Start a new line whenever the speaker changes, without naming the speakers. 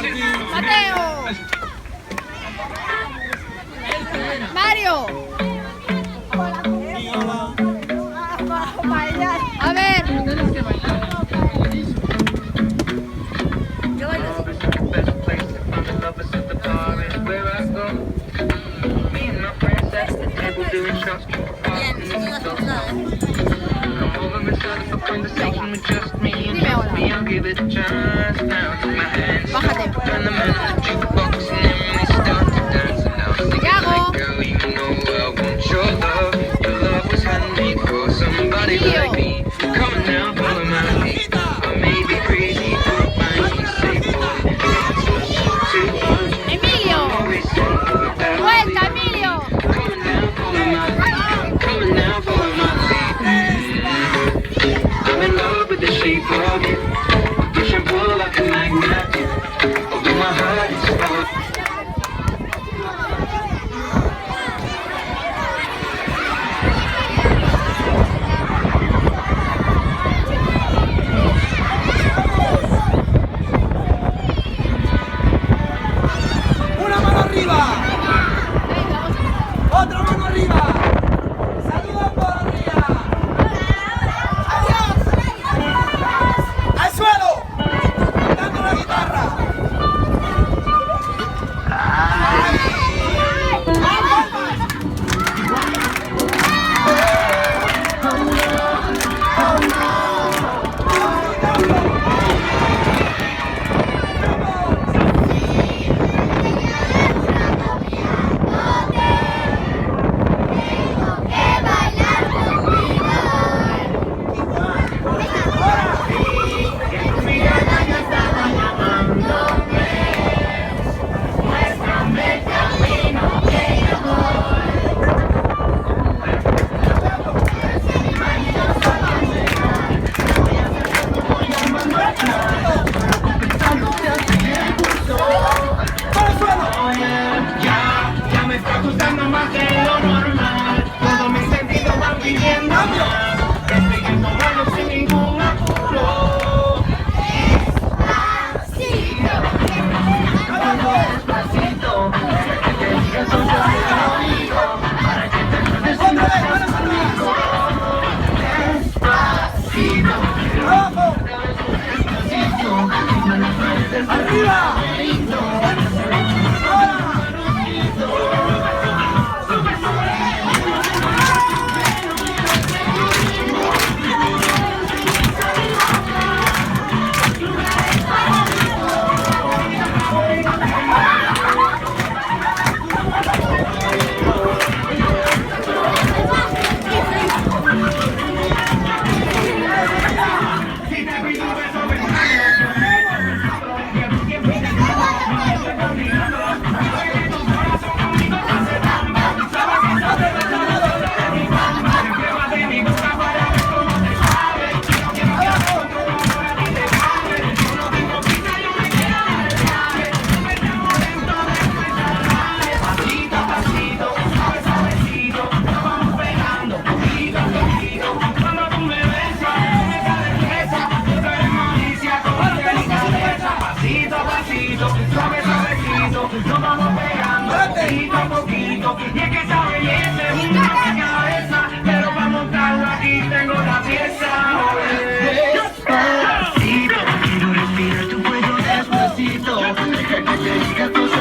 Mateo. Mario. A ver. Yo bailo así. Dime ahora. Bájate. ¿Qué hago? Emilio. Vuelta, Emilio.
I'm in love with the shape of you. Push and pull like a magnet. Although my heart is full.
Una mano arriba. Otra mano arriba. Saludos por arriba. ¡Al suelo! ¡Dando la guitarra!
Ya me está gustando más de lo normal. Todos mis sentidos van pidiendo más. Estoy yendo malo sin ningún apuro. Despacito, que te digas todo lo digo, para que te acuerdes de nuestro amigo. Despacito, despacito,
¡Arriba!
Nos vamos pegando poquito a poquito. Y es que esa belleza es una cabeza, pero para montarlo aquí tengo la pieza. Despacito, quiero respirar tu cuello despacito. Deja que te diga cosas.